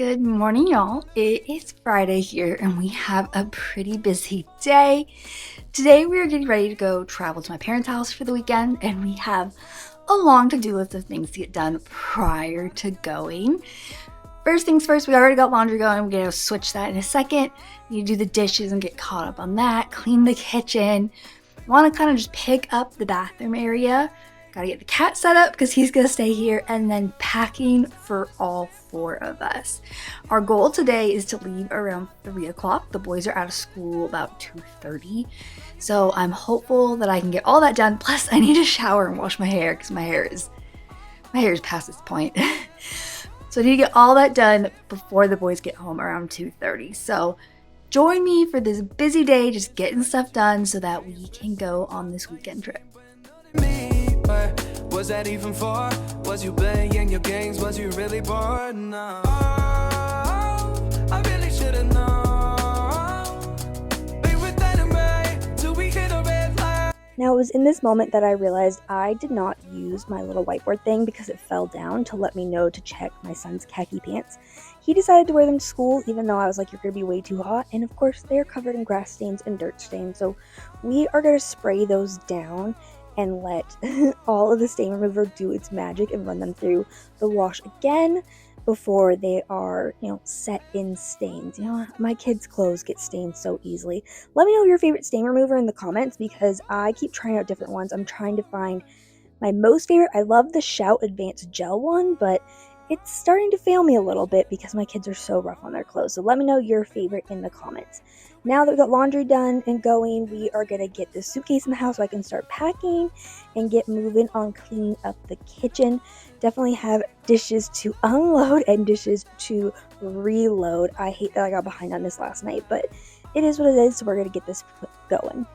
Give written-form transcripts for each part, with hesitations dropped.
Good morning, y'all. It is Friday here, and we have a pretty busy day. Today, we are getting ready to go travel to my parents' house for the weekend, and we have a long to-do list of things to get done prior to going. First things first, we already got laundry going. We're going to switch that in a second. Need to do the dishes and get caught up on that, clean the kitchen. Want to kind of just pick up the bathroom area. Gotta get the cat set up because he's gonna stay here, and then packing for all four of us. Our goal today is to leave around 3 o'clock. The boys are out of school about 2:30. So I'm hopeful that I can get all that done. Plus I need to shower and wash my hair because my hair is past this point. So I need to get all that done before the boys get home around 2:30. So join me for this busy day, just getting stuff done so that we can go on this weekend trip. Was that even for? Was you playing your games? Was you really bored? No. I really should've known. Be with that and right till we hit a red light. Now, it was in this moment that I realized I did not use my little whiteboard thing because it fell down to let me know to check my son's khaki pants. He decided to wear them to school even though I was like, you're going to be way too hot. And of course, they're covered in grass stains and dirt stains. So we are going to spray those down and let all of the stain remover do its magic and run them through the wash again before they are, set in stains. My kids' clothes get stained so easily. Let me know your favorite stain remover in the comments because I keep trying out different ones. I'm trying to find my most favorite. I love the Shout Advanced Gel one, but it's starting to fail me a little bit because my kids are so rough on their clothes. So let me know your favorite in the comments. Now that we got laundry done and going, we are going to get this suitcase in the house so I can start packing and get moving on cleaning up the kitchen. Definitely have dishes to unload and dishes to reload. I hate that I got behind on this last night, but it is what it is, so we're going to get this going.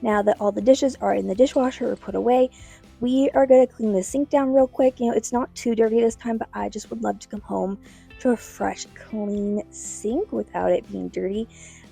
Now that all the dishes are in the dishwasher or put away, we are going to clean the sink down real quick. It's not too dirty this time, but I just would love to come home to a fresh, clean sink without it being dirty.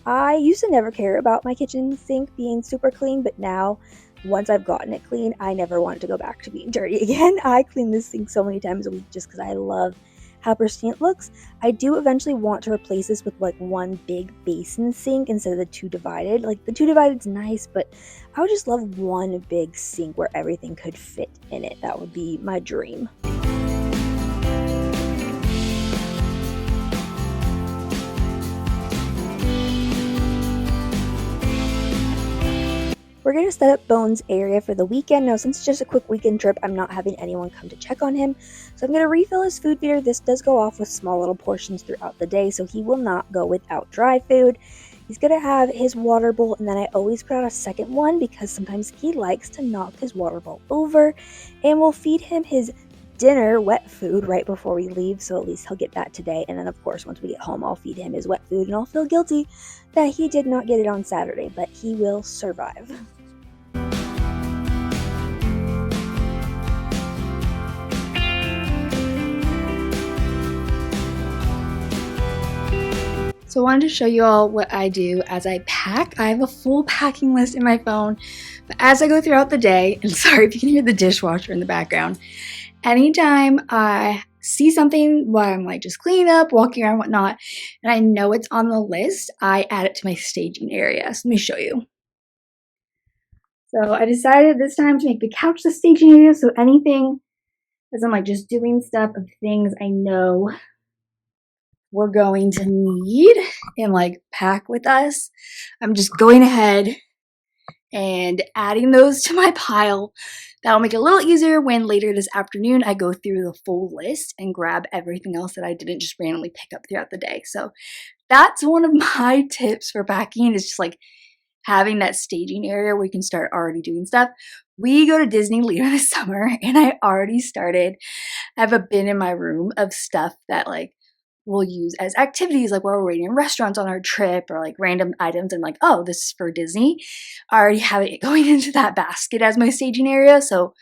I used to never care about my kitchen sink being super clean, but now, once I've gotten it clean, I never want it to go back to being dirty again. I clean this sink so many times a week just because I love how pristine it looks. I do eventually want to replace this with one big basin sink instead of the two divided. The two divided's nice, but I would just love one big sink where everything could fit in it. That would be my dream. We're going to set up Bones' area for the weekend. Now, since it's just a quick weekend trip, I'm not having anyone come to check on him. So I'm going to refill his food feeder. This does go off with small little portions throughout the day, so he will not go without dry food. He's going to have his water bowl, and then I always put out a second one because sometimes he likes to knock his water bowl over. And we'll feed him his dinner wet food right before we leave, so at least he'll get that today. And then, of course, once we get home, I'll feed him his wet food, and I'll feel guilty that he did not get it on Saturday, but he will survive. So I wanted to show you all what I do as I pack. I have a full packing list in my phone, but as I go throughout the day, and sorry if you can hear the dishwasher in the background, anytime I see something while I'm just cleaning up, walking around, whatnot, and I know it's on the list, I add it to my staging area. So let me show you. So I decided this time to make the couch the staging area, so anything as I'm like just doing stuff of things I know we're going to need and like pack with us. I'm just going ahead and adding those to my pile. That'll make it a little easier when later this afternoon I go through the full list and grab everything else that I didn't just randomly pick up throughout the day. So that's one of my tips for packing, is just like having that staging area where you can start already doing stuff. We go to Disney later this summer and I already started. I have a bin in my room of stuff that like we'll use as activities, like while we're waiting in restaurants on our trip, or like random items. I'm like, oh, this is for Disney. I already have it going into that basket as my staging area. So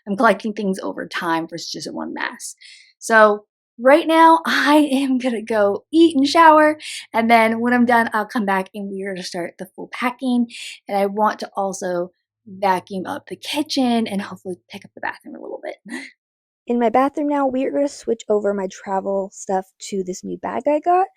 I'm collecting things over time versus just in one mass. So right now I am gonna go eat and shower, and then when I'm done, I'll come back and we're gonna start the full packing. And I want to also vacuum up the kitchen and hopefully pick up the bathroom a little bit. In my bathroom now, we are going to switch over my travel stuff to this new bag I got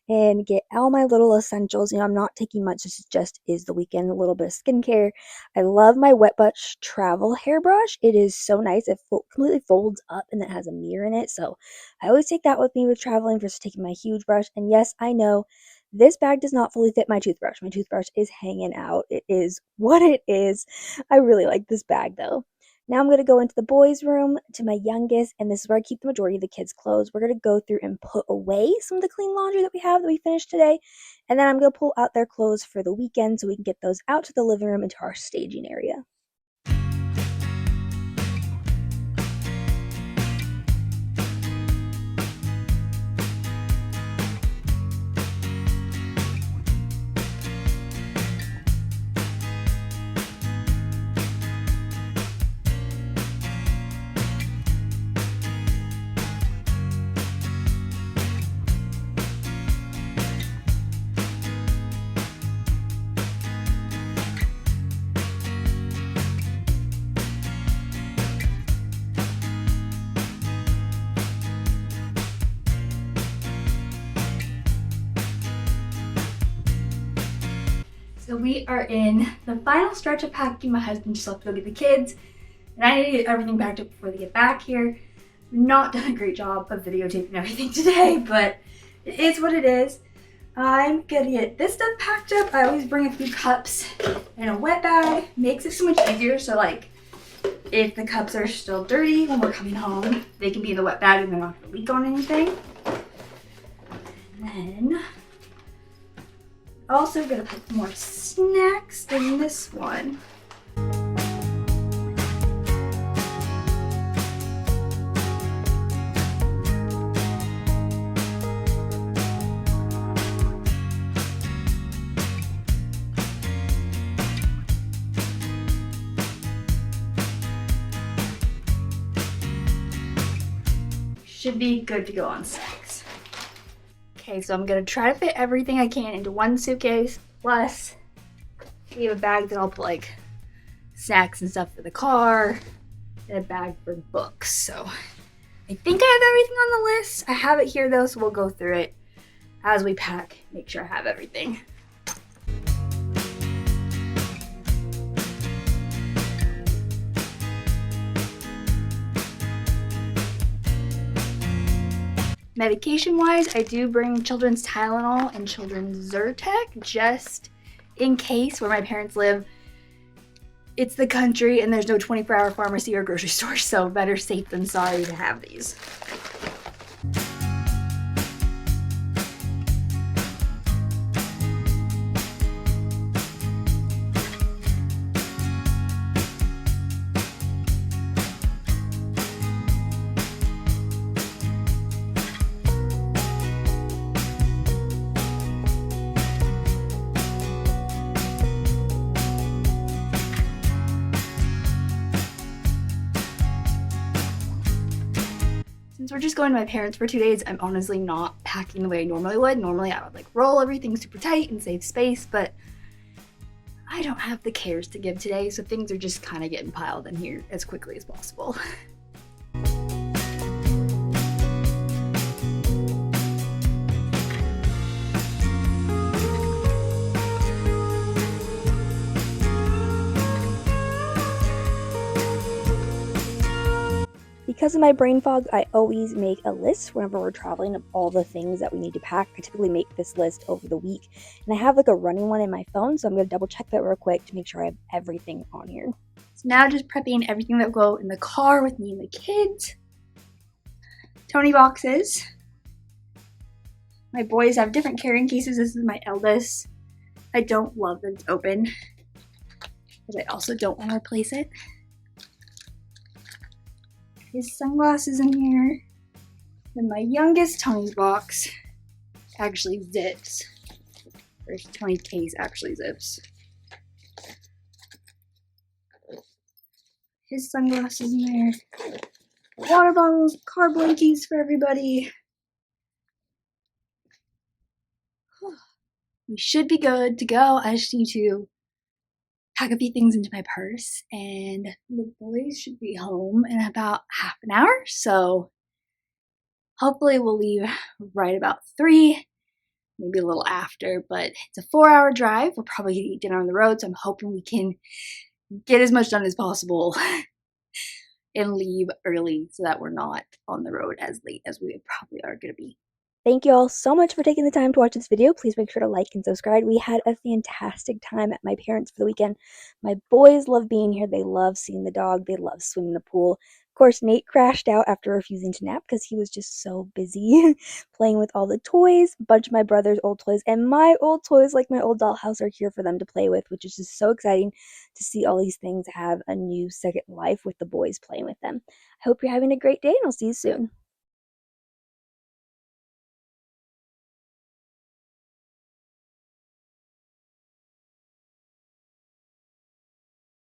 and get all my little essentials. I'm not taking much. This just is the weekend, a little bit of skincare. I love my Wet Bush travel hairbrush. It is so nice. It completely folds up and it has a mirror in it. So I always take that with me with traveling versus taking my huge brush. And yes, I know this bag does not fully fit my toothbrush. My toothbrush is hanging out. It is what it is. I really like this bag though. Now I'm going to go into the boys' room to my youngest, and this is where I keep the majority of the kids' clothes. We're going to go through and put away some of the clean laundry that we have that we finished today, and then I'm going to pull out their clothes for the weekend so we can get those out to the living room into our staging area. So we are in the final stretch of packing. My husband just left to go get the kids, and I need to get everything packed up before they get back here. We've not done a great job of videotaping everything today, but it is what it is. I'm gonna get this stuff packed up. I always bring a few cups in a wet bag. Makes it so much easier. So like, if the cups are still dirty when we're coming home, they can be in the wet bag and they're not gonna leak on anything. And then also gonna put more snacks in this one. Should be good to go on snacks. Okay, so I'm gonna try to fit everything I can into one suitcase, plus we have a bag that I'll put like snacks and stuff for the car, and a bag for books. So I think I have everything on the list. I have it here though, so we'll go through it as we pack, make sure I have everything. Medication-wise, I do bring children's Tylenol and children's Zyrtec just in case. Where my parents live, it's the country and there's no 24-hour pharmacy or grocery store, so better safe than sorry to have these. Since we're just going to my parents for 2 days, I'm honestly not packing the way I normally would. Normally I would like roll everything super tight and save space, but I don't have the cares to give today, so things are just kind of getting piled in here as quickly as possible. Because of my brain fog, I always make a list whenever we're traveling of all the things that we need to pack. I typically make this list over the week, and I have like a running one in my phone, so I'm going to double check that real quick to make sure I have everything on here. So now just prepping everything that will go in the car with me and the kids. Tony boxes. My boys have different carrying cases. This is my eldest. I don't love that it's open, but I also don't want to replace it. His sunglasses in here. Then my youngest Tony's box actually zips. Or Tony's case actually zips. His sunglasses in there. Water bottles, car blankies for everybody. We should be good to go. I just need to pack a few things into my purse, and the boys should be home in about half an hour, so hopefully we'll leave right about 3, maybe a little after, but it's a 4-hour drive. We'll probably eat dinner on the road, so I'm hoping we can get as much done as possible and leave early so that we're not on the road as late as we probably are going to be. Thank you all so much for taking the time to watch this video. Please make sure to like and subscribe. We had a fantastic time at my parents' for the weekend. My boys love being here. They love seeing the dog. They love swimming in the pool. Of course, Nate crashed out after refusing to nap because he was just so busy playing with all the toys, a bunch of my brother's old toys, and my old toys, like my old dollhouse, are here for them to play with, which is just so exciting to see all these things have a new second life with the boys playing with them. I hope you're having a great day, and I'll see you soon.